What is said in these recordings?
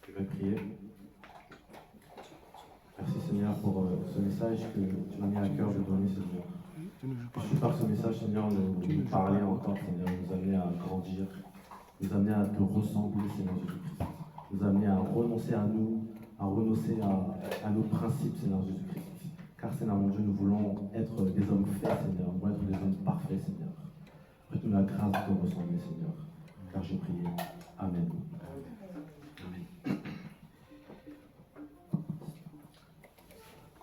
Je vais prier. Merci Seigneur pour ce message que tu m'as mis à cœur de donner, Seigneur. Je suis par ce message, Seigneur, nous parler encore, Seigneur, nous amener à grandir, nous amener à te ressembler, Seigneur Jésus-Christ. Nous amener à renoncer à nous, à renoncer à nos principes, Seigneur Jésus-Christ. Car, Seigneur mon Dieu, nous voulons être des hommes faits, Seigneur. Nous voulons être des hommes parfaits, Seigneur. Prête-nous la grâce de te ressembler, Seigneur. Car j'ai prié. Amen. Amen.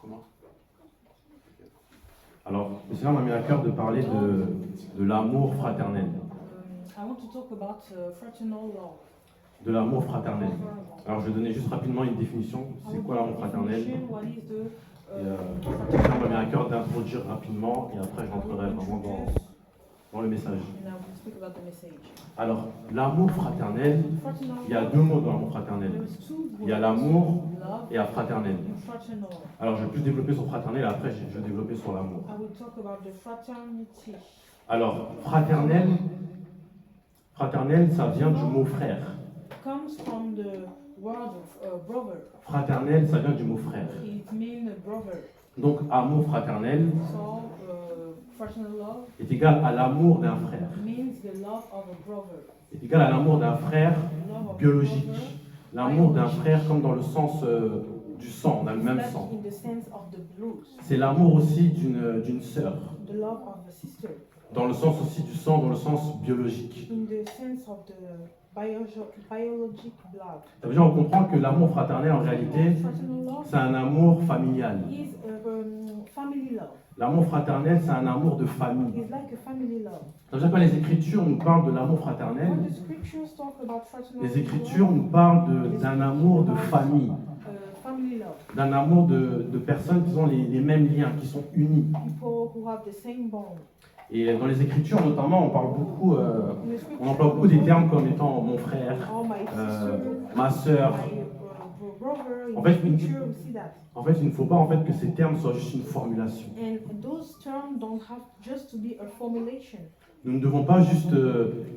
Comment? Alors, le Seigneur m'a mis à cœur de parler de l'amour fraternel. I want to talk about fraternal love. De l'amour fraternel. Alors, je vais donner juste rapidement une définition. C'est quoi l'amour fraternel? What is the Le Seigneur m'a mis à cœur d'introduire rapidement et après j'entrerai vraiment dans le message. and I will speak about the message. Alors, l'amour fraternel, Fraternal il y a love, deux mots dans l'amour fraternel. there is two words. Il y a l'amour Love et la fraternel. and fraternal. Alors, je vais plus développer sur fraternel et après je vais développer sur l'amour. I will talk about the fraternity. Alors, fraternel, ça vient du mot frère. Comes from the word of brother. Fraternel, ça vient du mot frère. It means brother. Donc, amour fraternel So fraternal love est égal à l'amour d'un frère. means the love of a brother. Est égal à l'amour d'un frère Love of biologique. brother. L'amour d'un frère comme dans le sens du sang, on a le même Like sang. in the sense of the blood. C'est l'amour aussi d'une sœur, The love of a sister. dans le sens aussi du sang, dans le sens biologique. In the sense of the biologic blood. Ça veut dire qu'on comprend que l'amour fraternel, en réalité, Fraternal love c'est un amour familial. is family love. L'amour fraternel, c'est un amour de famille. It's like a family love. Ça veut dire que quand les Écritures nous parlent de l'amour fraternel, When the scriptures talk about fraternal les Écritures nous parlent d'un amour de famille, family love, d'un amour de personnes qui ont les mêmes liens, qui sont unies. people who have the same bond. Et dans les Écritures, notamment, on parle beaucoup, In the scripture, on emploie beaucoup des termes comme étant mon frère, oh, my sister, ma sœur. my brother. In En the fait, scripture, we see that. En fait, il ne faut pas en fait que ces termes soient juste une formulation. And those terms don't have just to be a formulation. Nous ne devons pas juste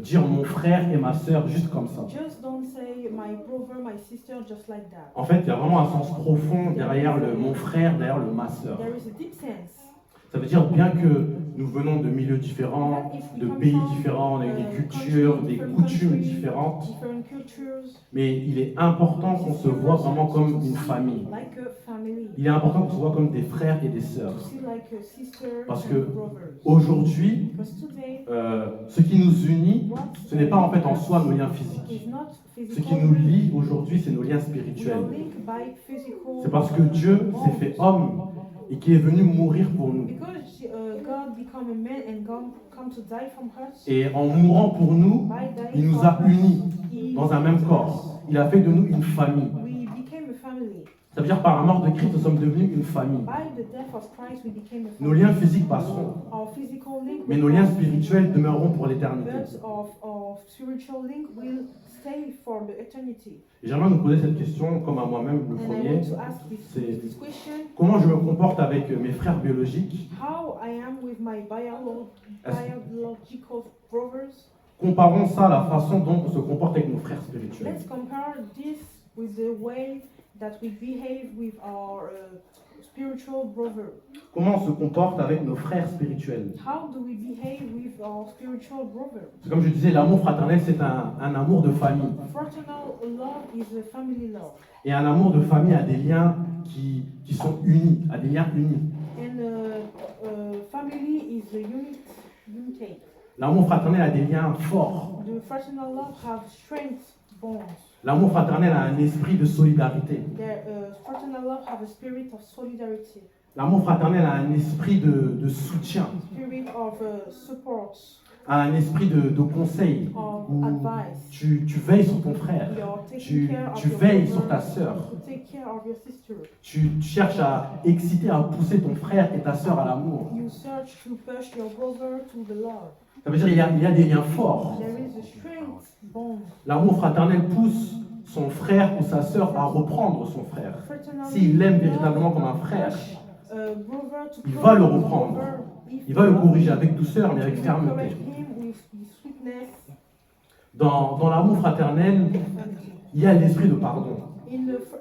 dire mon frère et ma sœur juste comme ça. Just don't say my brother, my sister, just like that. En fait, il y a vraiment un sens profond derrière le mon frère, derrière le ma sœur. There is a deep sense. Ça veut dire bien que nous venons de milieux différents, de pays différents, avec des cultures, des coutumes différentes, Different cultures, mais il est important qu'on se voit vraiment comme une famille. like a family. Il est important qu'on se voit comme des frères et des sœurs. To see like a sister Parce and que brothers. aujourd'hui, Because today, ce qui nous unit, what ce n'est pas en fait en soi nos liens physiques. is not Ce physical. qui nous lie aujourd'hui, c'est nos liens We are spirituels. linked by physical. C'est parce que Dieu s'est fait homme et qui est venu mourir pour nous. Because God became a man and God come to die from us. Et en mourant pour nous, By dying il nous for a us, unis He dans un même united corps. Il a fait de nous une famille. us. We became a family. Ça veut dire par la mort de Christ, nous sommes devenus une famille. By the death of Christ, we became a Nos family. liens physiques passeront, Our physical link, mais will nos liens pass, spirituels demeureront pour l'éternité. but our spiritual link will stay for the eternity. Et j'aimerais nous poser cette question, comme à moi-même le And I premier. want to ask c'est- this question: Comment je me comporte avec mes frères biologiques, how I am with my biological brothers? comparons ça à la façon dont on se comporte avec nos frères spirituels. Let's compare this with the way that we behave with our spiritual brother. Comment on se comporte avec nos frères spirituels. How do we behave with our spiritual brother? C'est comme je disais, l'amour fraternel, c'est un amour de famille. Fraternal love is a family love, Et un amour de famille a des liens qui sont unis, a des liens unis. and family is a unity. L'amour fraternel a des liens forts. The fraternal love have strength bonds. L'amour fraternel a un esprit de solidarité. The fraternal love have a spirit of solidarity, L'amour fraternel a un esprit de soutien, spirit of support, a un esprit de conseil. of Où advice. tu veilles sur ton frère, You're taking tu care of your veilles brother, sur ta sœur, to take care of your sister. tu cherches à exciter, à pousser ton frère et ta sœur à l'amour. You search to push your brother to the love. Ça veut dire qu'il y a des liens forts. There is a strength bond. L'amour fraternel pousse son frère ou sa sœur à reprendre son frère. Fraternally, S'il l'aime love véritablement comme un frère, push, brother to il come va le to reprendre. brother if il va le love, corriger avec douceur mais avec you fermeté. encourage him with sweetness. Dans l'amour fraternel, il y a l'esprit de pardon.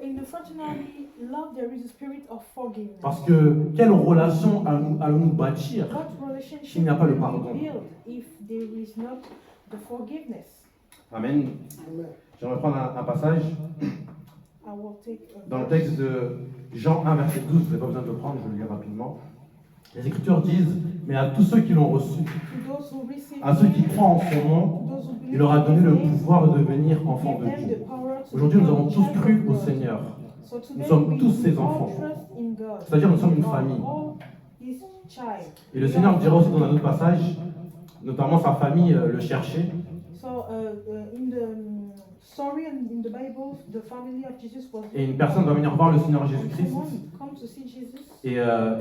in the fraternity love, there is a spirit of forgiveness. Parce que quelle relation allons-nous bâtir What relationship s'il n'y a pas le will pardon? we build if there is not the forgiveness? Amen. J'aimerais prendre un passage I will take a dans le verse. texte de Jean 1, verset 12. Vous n'avez pas besoin de le prendre, je le lis rapidement. Les Écritures disent, mais à tous ceux qui l'ont reçu, To those who receive à ceux qui him, croient en son nom, to those who believe il leur a donné in le his name, pouvoir de devenir enfants de give them Dieu. the power to Aujourd'hui, nous become avons tous child cru of au God. Seigneur. So today sommes we tous ses all enfants. trust in God. C'est-à-dire, nous sommes une We are famille. all his child. Et le Seigneur dira aussi dans un autre passage, notamment sa famille le cherchait. So in the story and in the Bible, the family of Jesus was. Et une personne va venir voir le Seigneur And Jésus-Christ someone come to see Jesus et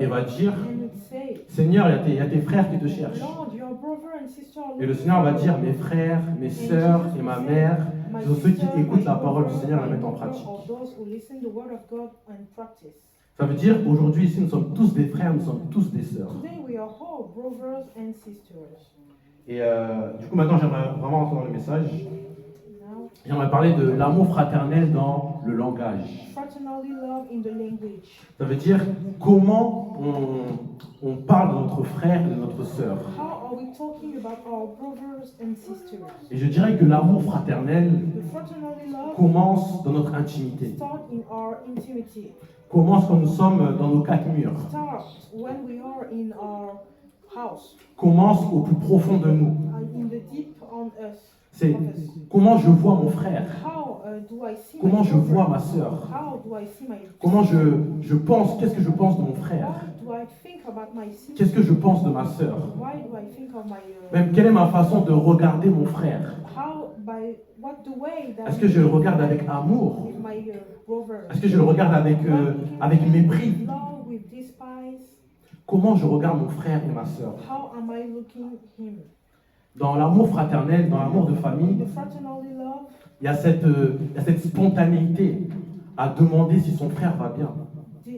va dire, and would say, Seigneur, il y a tes frères qui te cherchent. Lord, your brother and sister are Et le looking Seigneur va for dire, you. mes frères, mes And sœurs Jesus et will ma say, mère, my ce sont ceux qui sister, écoutent my la parole du brother, Seigneur et la my mettent en mother, pratique. or those who listen the word of God and practice. Ça veut dire, aujourd'hui ici, nous sommes tous des frères, nous sommes tous des sœurs. Today we are all brothers and sisters. Et du coup, maintenant, j'aimerais vraiment entrer dans le message. Now, J'aimerais parler de l'amour fraternel dans le langage. fraternally love in the language. Ça veut dire comment on parle de notre frère et de notre sœur. How are we talking about our brothers and sisters? Et je dirais que l'amour fraternel The fraternally love commence dans notre intimité. start in our intimity. Commence quand nous sommes dans nos quatre murs. Start when we are in our house, Commence au plus profond de nous. in the deep on us. C'est of us. comment je vois mon frère. How do I see Comment my je brother? vois ma sœur. How do I see my Comment sister? je pense, qu'est-ce que je pense de mon frère. What do I think about my sister? Qu'est-ce que je pense de ma sœur. Why do I think of my Même quelle est ma façon de regarder mon frère. how by what the way that Est-ce que je le regarde avec amour? with my brother? Est-ce que je le regarde avec mépris? With love, with despise. Comment je regarde mon frère et ma sœur? How am I looking him? Dans l'amour fraternel, dans l'amour de In famille, the fraternally love, il y a cette spontanéité à demander si son frère va bien.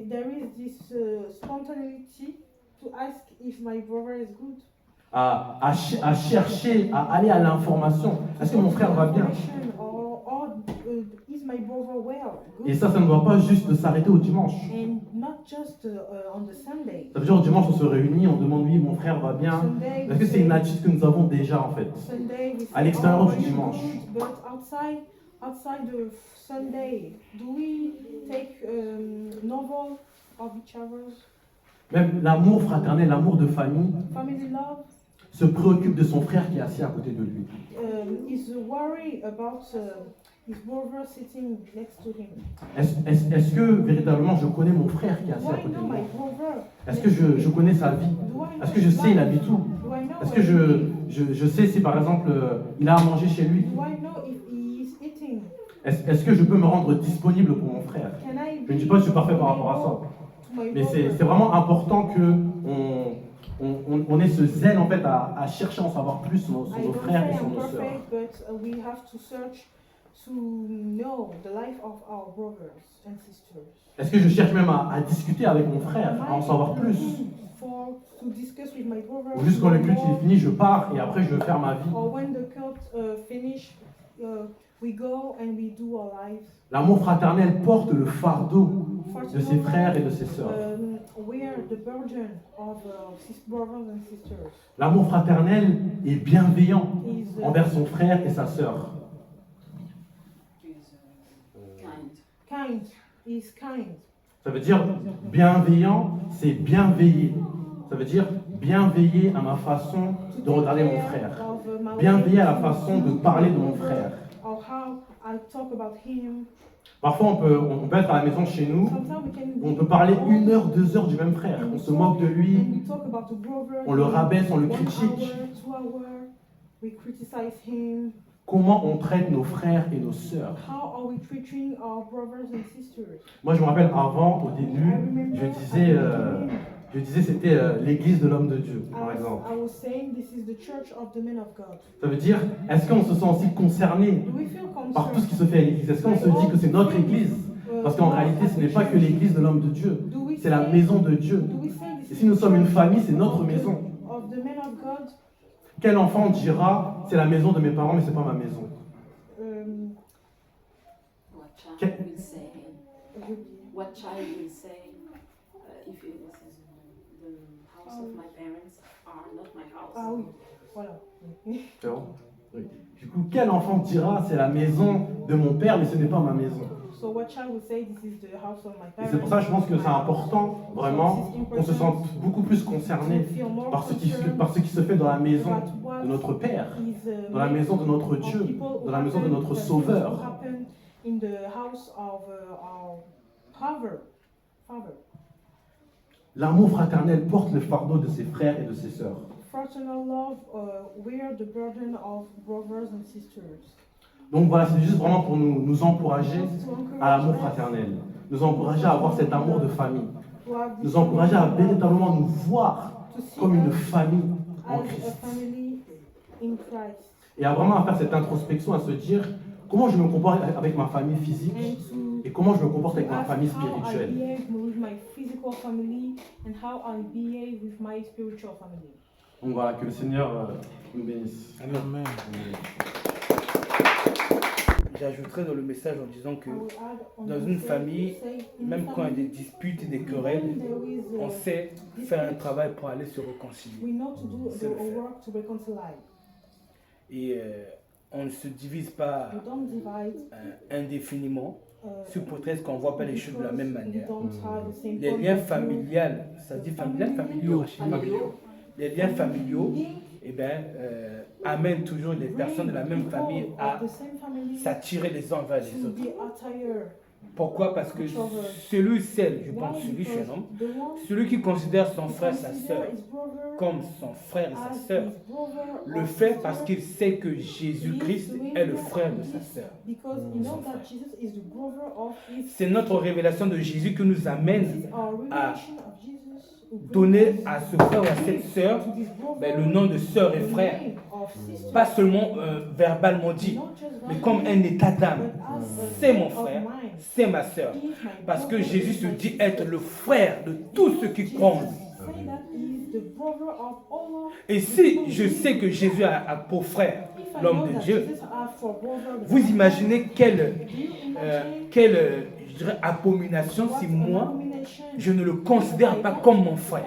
there is this spontaneity to ask if my brother is good. À chercher, à aller à l'information. Est-ce que mon frère va bien? Or is my brother well? Good. Et ça ne doit pas juste s'arrêter au dimanche. And not just on the Sunday. Ça veut dire au dimanche, on se réunit, on demande oui, mon frère va bien. Sunday, Est-ce que c'est une attitude que nous avons déjà en fait? Sunday we say, À l'extérieur "Oh, du are you dimanche. good?" But outside the Sunday, do we take novel of each other? Même l'amour fraternel, l'amour de famille, Family love se préoccupe de son frère qui est assis à côté de lui. is worried about his brother sitting next to him. Est-ce que véritablement je connais mon frère qui est assis Do à I côté de know moi? my brother? Est-ce que je connais sa vie? Do I know Est-ce que je his sais il life? habite où? Do I know Est-ce que where je sais si par exemple il a à manger chez lui? Do I know if he is eating? Est-ce que je peux me rendre disponible pour mon frère? Can I Je ne dis pas que je suis parfait par rapport à ça. to my Mais brother? c'est vraiment important que on ait ce zèle en fait à chercher à en savoir plus sur I nos don't frères et say sur I'm nos sœurs. perfect, but we have to search to know the life of our brothers and sisters. Est-ce que je cherche même à discuter avec mon frère, Am à en I savoir plus? looking to discuss with my brother? Ou juste quand le culte il est more? fini, je pars et après je veux faire ma vie. Or when the cult finish, we go and we do our lives. L'amour fraternel porte le fardeau de ses Fraternal frères et de ses sœurs. wear the burden of his brothers and sisters. L'amour fraternel est bienveillant Is envers son frère et sa sœur. kind. Is kind. Ça veut dire bienveillant, c'est bienveiller. Ça veut dire bienveiller à ma façon To de regarder take mon care frère. of, my Bienveiller à la way façon to de parler de mon frère. Or how I talk about him. Parfois on peut être à la maison chez nous, Sometimes we can on peut parler 1 heure, 2 heures du même frère. On se moque de lui, And we talk about the brother. on le rabaisse, on le 1 critique. hour, 2 hours. We criticize him. Comment on traite nos frères et nos sœurs. How are we treating our brothers and sisters? Moi je me rappelle avant, au I début, remember je disais c'était l'église de l'homme de Dieu, par exemple. I was saying this is the church of the men of God. Ça veut dire, est-ce qu'on se sent aussi concerné Do we feel par tout ce concerned? qui se fait à l'église? Est-ce qu'on se dit que c'est notre église? Parce qu'en réalité, ce n'est pas que l'église de l'homme de Dieu, Do we c'est la say- maison de Dieu. do we say this Et is si nous the sommes une church famille, c'est notre of the- maison. Of the men of God. Quel enfant dira, c'est la maison de mes parents, mais c'est pas ma maison? Um, What child Can- will say, J'ai oublié. What child will say, if it was the house of my parents are not my house? Ah oui, voilà. C'est bon? Oui. Du coup, quel enfant dira c'est la maison de mon père, mais ce n'est pas ma maison? So what child will say this is the house of my Et parents? c'est pour ça que je pense que c'est important, vraiment, qu'on se sente beaucoup plus concerné par ce qui se fait dans la maison de notre Père, dans la maison de notre Dieu, dans la maison de notre Sauveur. In the house of our Father. L'amour fraternel porte le fardeau de ses frères et de ses sœurs. Fraternal love wear the burden of brothers and sisters. Donc voilà, c'est juste vraiment pour nous encourager à l'amour fraternel, nous encourager à avoir cet amour de famille, nous encourager à véritablement nous voir comme une famille en Christ. Et à vraiment faire cette introspection, à se dire comment je me comporte avec ma famille physique et comment je me comporte avec ma famille spirituelle. Donc voilà, que le Seigneur nous bénisse. Amen. J'ajouterais dans le message en disant que dans une famille, même quand il y a des disputes et des querelles, on sait faire un travail pour aller se réconcilier. C'est le faire. Et on ne se divise pas indéfiniment sous prétexte qu'on ne voit pas les choses de la même manière. Les liens familiales, ça se dit familial, familiaux. Les liens familiaux, amènent toujours les personnes de la même famille à s'attirer les uns vers les autres. Pourquoi? Parce que celui, je pense, celui, je suis un homme, celui qui considère son frère, sa sœur, comme son frère et sa sœur, le fait parce qu'il sait que Jésus-Christ est le frère de sa sœur. C'est notre révélation de Jésus qui nous amène à donner à ce frère ou à cette sœur le nom de sœur et frère. Pas seulement verbalement dit, mais comme un état d'âme. C'est mon frère, c'est ma sœur. Parce que Jésus se dit être le frère de tous ceux qui croient en lui. Et si je sais que Jésus a pour frère l'homme de Dieu, vous imaginez quelle je dirais, abomination si moi, je ne le considère pas comme mon frère,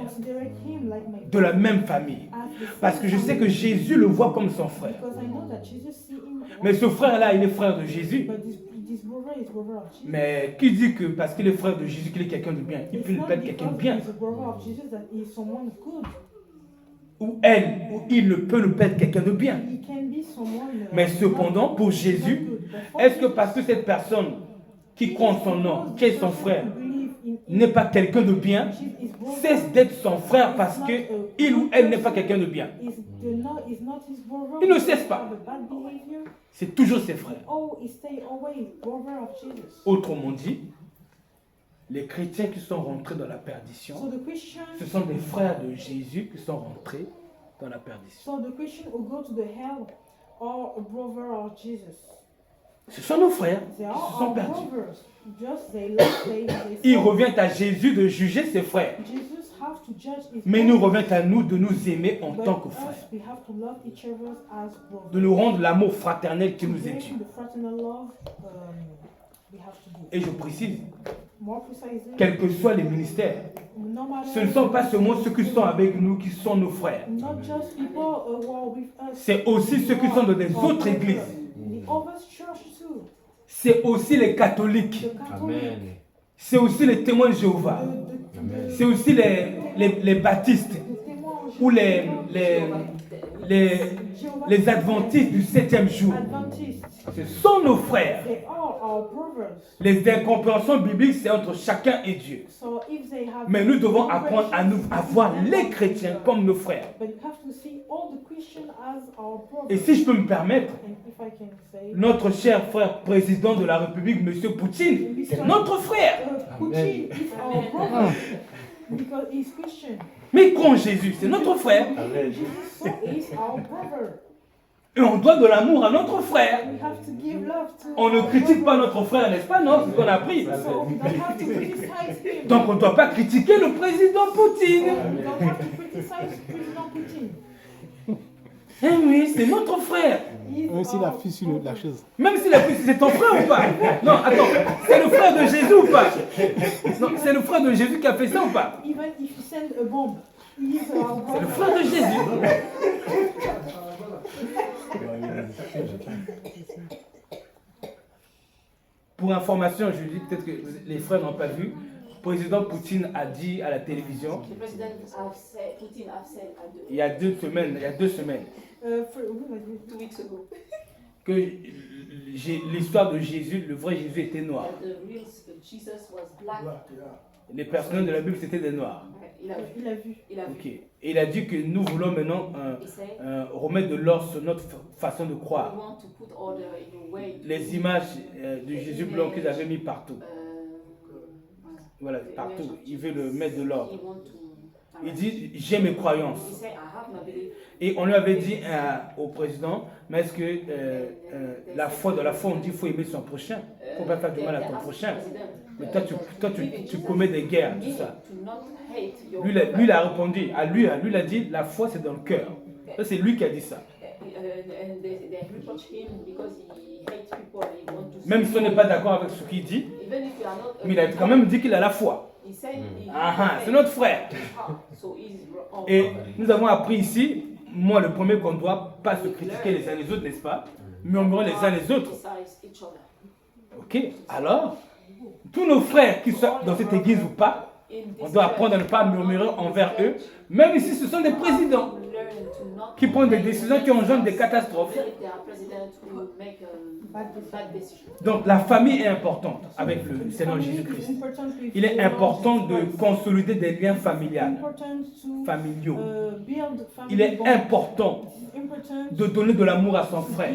de la même famille. Parce que je sais que Jésus le voit comme son frère. Mais ce frère-là, il est frère de Jésus. Mais qui dit que parce qu'il est frère de Jésus, qu'il est quelqu'un de bien? Il peut ne pas être quelqu'un de bien. Ou elle, ou il ne peut ne pas être quelqu'un de bien. Mais cependant, pour Jésus, est-ce que parce que cette personne qui croit en son nom, qui est son frère, n'est pas quelqu'un de bien, cesse d'être son frère parce qu'il ou elle n'est pas quelqu'un de bien? Il ne cesse pas. C'est toujours ses frères. Autrement dit, les chrétiens qui sont rentrés dans la perdition, ce sont des frères de Jésus qui sont rentrés dans la perdition. Ce sont nos frères qui se sont perdus. Il revient à Jésus de juger ses frères. Mais il nous revient à nous de nous aimer en tant que frères. De nous rendre l'amour fraternel qui nous est dû. Et je précise, quels que soient les ministères, ce ne sont pas seulement ceux qui sont avec nous qui sont nos frères. C'est aussi ceux qui sont dans les autres églises. C'est aussi les catholiques. Amen. C'est aussi les témoins de Jéhovah. C'est aussi les baptistes ou les adventistes du 7e jour. Ce sont nos frères. Les incompréhensions bibliques, c'est entre chacun et Dieu. Mais nous devons apprendre à voir les chrétiens comme nos frères. Et si je peux me permettre, notre cher frère président de la République, M. Poutine, c'est notre frère. Mais quand Jésus, c'est notre frère. Et on doit de l'amour à notre frère. On ne critique pas notre frère, n'est-ce pas? Non, c'est ce qu'on a appris. Donc on ne doit pas critiquer le président Poutine. Eh oui, c'est notre frère. Même s'il appuie sur la chose. Même s'il appuie, c'est ton frère ou pas? Non, attends, c'est le frère de Jésus ou pas? Non, c'est le frère de Jésus qui a fait ça ou pas? Even if you send a bomb, he is our C'est le brother. frère de Jésus. Pour information, je dis peut-être que les frères n'ont pas vu. Le président Poutine a dit à la télévision, The president have said, Putin have said il y a 2 semaines, 2 weeks ago que l'histoire de Jésus, le vrai Jésus était noir. that the real Jesus was black. Les personnages de la Bible, c'était des noirs. Il a vu. Il a vu. Il a vu. Ok. Et il a dit que nous voulons maintenant He said, remettre de l'ordre sur notre façon de we croire. want to put order in a way. Les images de Jésus blanc qu'ils avaient mis partout. Voilà, partout. Il veut le mettre de l'ordre. He want to. Il dit, j'ai mes croyances. He said, I have my belief. Et on lui avait dit au président, mais est-ce que la foi, dans la foi, on dit qu'il faut aimer son prochain. Il ne faut pas faire du mal à ton prochain. Mais toi, tu commets des guerres, tout ça. Lui, il a répondu, à lui, il a dit, la foi, c'est dans le cœur. Ça, c'est lui qui a dit ça. Même si on n'est pas d'accord avec ce qu'il dit, mais il a quand même dit qu'il a la foi. C'est notre frère. Et nous avons appris ici, moi le premier, qu'on ne doit pas se critiquer les uns les autres, n'est-ce pas? Murmurer les uns les autres. Ok, alors, tous nos frères qui sont dans cette église ou pas, on doit apprendre à ne pas murmurer envers eux, même si ce sont des présidents qui prennent des décisions qui engendrent des catastrophes. Donc la famille est importante avec le Seigneur Jésus-Christ. Il est important de consolider des liens familiaux. Il est important de donner de l'amour à son frère.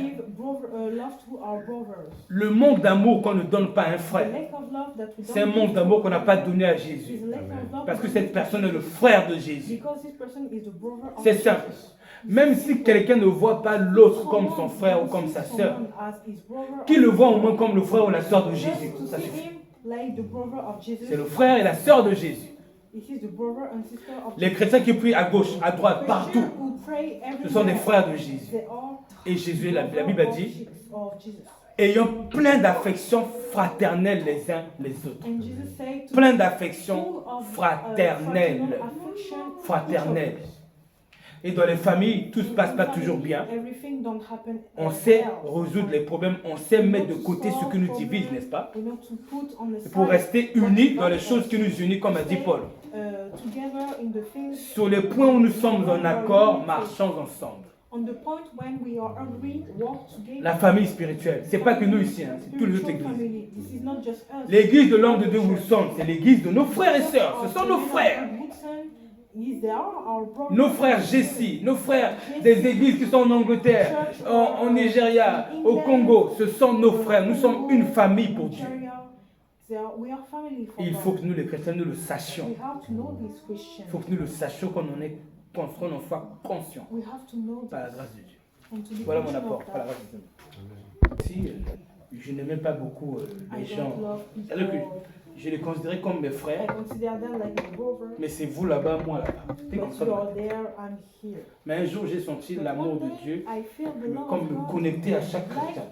Le manque d'amour qu'on ne donne pas à un frère, c'est un manque d'amour qu'on n'a pas donné à Jésus. Parce que cette personne est le frère de Jésus. C'est simple. Même si quelqu'un ne voit pas l'autre comme son frère ou comme sa sœur, qu'il le voit au moins comme le frère ou la sœur de Jésus. Ça suffit. C'est le frère et la sœur de Jésus. Les chrétiens qui prient à gauche, à droite, partout, ce sont des frères de Jésus. Et Jésus, la Bible a dit, ayant plein d'affection fraternelle les uns les autres. Plein d'affection fraternelle. Fraternelle. Et dans les familles, tout ne se passe pas toujours bien. On sait résoudre les problèmes, on sait mettre de côté ce qui nous divise, n'est-ce pas? Pour rester unis dans les choses qui nous unissent, comme a dit Paul. Sur les points où nous sommes en accord, marchons ensemble. La famille spirituelle, ce n'est pas que nous ici, hein, c'est toutes les autres églises. L'église de l'homme de Dieu où nous sommes, c'est l'église de nos frères et sœurs, ce sont nos frères. Nos frères Jessie, nos frères des églises qui sont en Angleterre, en Nigeria, au Congo, ce sont nos frères. Nous sommes une famille pour Dieu. Il faut que nous les chrétiens, nous le sachions. Il faut que nous le sachions qu'on en soit conscients par la grâce de Dieu. Voilà mon apport par la grâce de Dieu. Si je n'aime pas beaucoup les gens, c'est-à-dire que je les considère comme mes frères, mais c'est vous là-bas, moi là-bas. Mais un jour, j'ai senti l'amour de Dieu comme me connecter à chaque chrétien.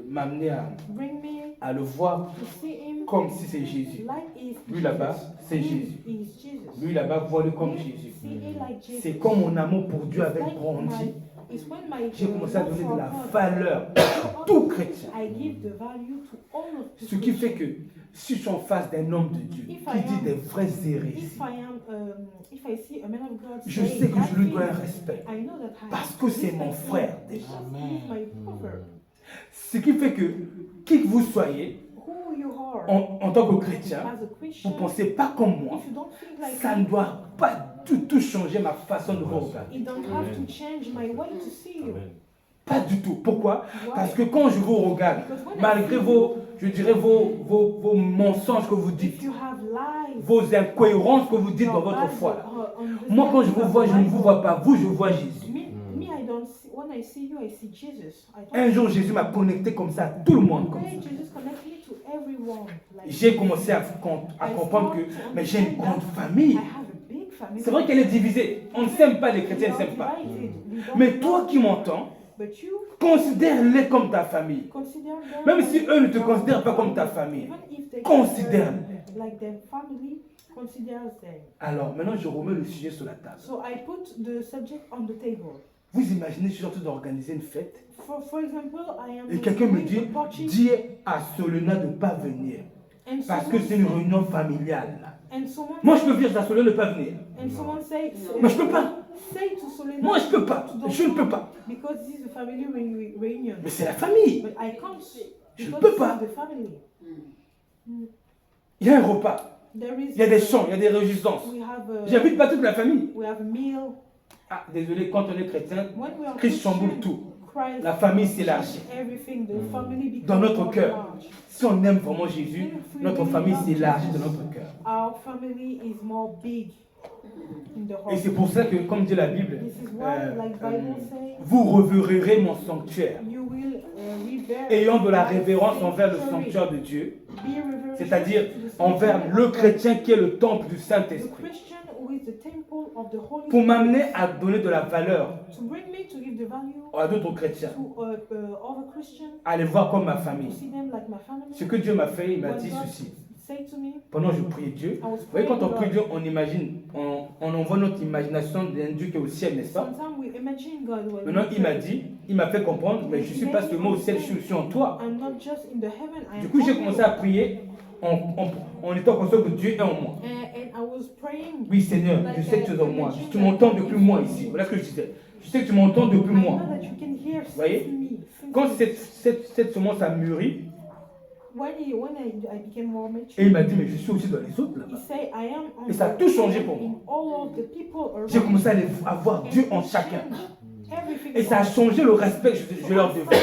M'amener à le voir comme si c'est Jésus. Lui là-bas, c'est Jésus. Lui là-bas, vois-le comme Jésus. C'est comme mon amour pour Dieu avait grandi. J'ai commencé à donner de la valeur à tout chrétien. Ce qui fait que si je suis en face d'un homme de Dieu qui dit des vraies hérésies, je sais que je lui dois un respect. Parce que c'est mon frère déjà. Ce qui fait que, qui que vous soyez, en tant que chrétien, vous ne pensez pas comme moi, ça ne doit pas du tout changer ma façon de vous regarder. Pas du tout. Pourquoi? Parce que quand je vous regarde, malgré vos mensonges que vous dites, vos incohérences que vous dites dans votre foi, moi quand je vous vois, je ne vous vois pas vous, je vois Jésus. Un jour, Jésus m'a connecté comme ça à tout le monde. Comme ça. J'ai commencé à comprendre que j'ai une grande famille. family. C'est vrai qu'elle est divisée. On ne s'aime pas, les chrétiens ne s'aiment pas. Mais toi qui m'entends, But you considère-les comme ta famille. consider them Même si eux ne te like considèrent pas your comme ta family. famille, Even if they considère-les. like their family, consider them. Alors maintenant, je remets le sujet sur la table. So I put the subject on the table. Vous imaginez, je suis en train d'organiser une fête For example, I am et quelqu'un me doing dit, a party dis à Solena de ne pas venir and parce que someone c'est une say- réunion familiale. and someone Moi, je peux dire à Solena de ne pas venir. and someone say Mais je peux pas. say to Solena Moi, je peux pas. to don't Je ne peux come pas. because this is a family reunion. Mais c'est la famille. But I can't Je because peux this pas. is the family. Il y a un repas, There is il y a des chants, il y a des réjouissances. we have a, J'invite pas toute la famille. we have a meal. Ah, désolé, quand on est chrétien, When we are Christ chamboule Christian, tout. Christ La famille s'élargit. everything, the family becomes Dans notre more cœur. large. Si on aime vraiment Jésus, notre famille s'élargit dans notre cœur. Our family is more big in the Et heart. c'est pour ça que, comme dit la Bible, This is why, like Bible says, vous reverrez mon sanctuaire, you will revere ayant de la my révérence envers le sanctuary. sanctuaire de Dieu, Be reverential c'est-à-dire to the envers sanctuary le of God. chrétien qui est le temple du The Saint-Esprit, Christian who is the temple of the Holy pour Spirit, m'amener à donner de la valeur to bring me to give the value à d'autres chrétiens, to other Christians, à les voir comme ma to famille. see them like my family. Ce que Dieu m'a fait, il m'a What dit God ceci. say to me, Pendant que je priais Dieu, I was vous voyez, praying quand on prie God. Dieu, on imagine, on envoie notre imagination d'un Dieu qui est au ciel, n'est-ce pas? Sometimes we imagine God when Maintenant, we il m'a pray. dit, il m'a fait comprendre, mais je ne suis pas seulement au ciel, je suis en toi. I'm not just in the heaven, I Du am coup, j'ai on commencé you. à prier en étant conscient que Dieu est en moi. And I was praying. Oui, Seigneur, je sais que tu es en moi. Tu m'entends depuis moi ici. Voilà ce que je disais. Je sais que tu m'entends depuis I moi. know that you can hear Voyez? since me. Since Quand me. cette semence a mûri, When I became more mature, et il m'a dit, mais je suis aussi dans les autres he là-bas. said, I am on Et ça a the- tout changé pour moi. in all of the people around J'ai commencé à, me. à voir Dieu en chacun. Everything Et ça a changé le respect que je leur devais.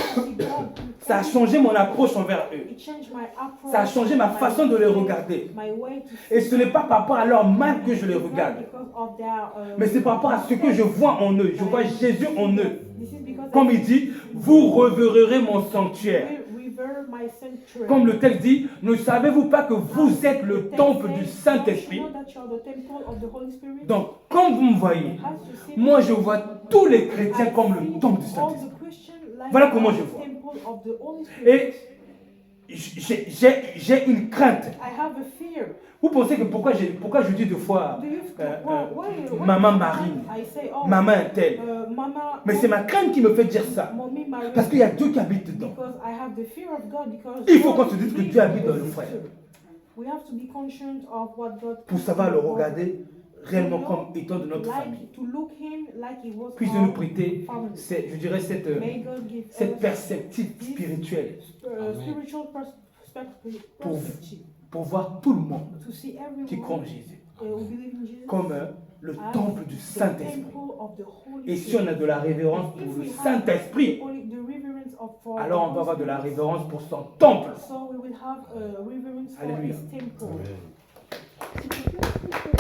Ça a changé mon approche envers eux. It changed my approach, Ça a changé ma façon de les regarder. my way to Et ce n'est pas par rapport à leur mal que je les It's not regarde. because of their, Mais c'est par rapport à ce que je vois en eux. Je vois Jésus en eux. This is because Comme I il dit, vous reverrez mon sanctuaire. revere my sanctuary. Comme le texte dit, ne savez-vous pas que vous êtes le temple du Saint-Esprit? Donc, comme vous me voyez, moi je vois tous les chrétiens comme le temple du Saint-Esprit. Voilà comment je vois. Et j'ai une crainte. I have a fear. Vous pensez que pourquoi je dis deux fois Do you, Maman Marine, I say, oh, maman un tel? Mama, Mais c'est ma crainte qui me fait dire ça. Mommy Marie, Parce qu'il y a Dieu qui habite dedans. because I have the fear of God, because Il faut qu'on God se dise que lives Dieu habite dans in le the frère. sister. We have to be conscious of what God Pour savoir le regarder réellement comme étant de notre famille. to look him like he was Puisse our nous prêter, family. je dirais, May God give cette us perspective spirituelle spiritual perspective pour voir tout le monde to see qui croit en everyone Jésus who believe in Jesus comme le as temple du the Saint-Esprit. temple of the Holy Et si on a de la révérence If pour we le have Saint-Esprit, the reverence for alors on the va avoir de la Holy Spirit, révérence pour son temple. so we will have a reverence for Alléluia. his temple. Amen.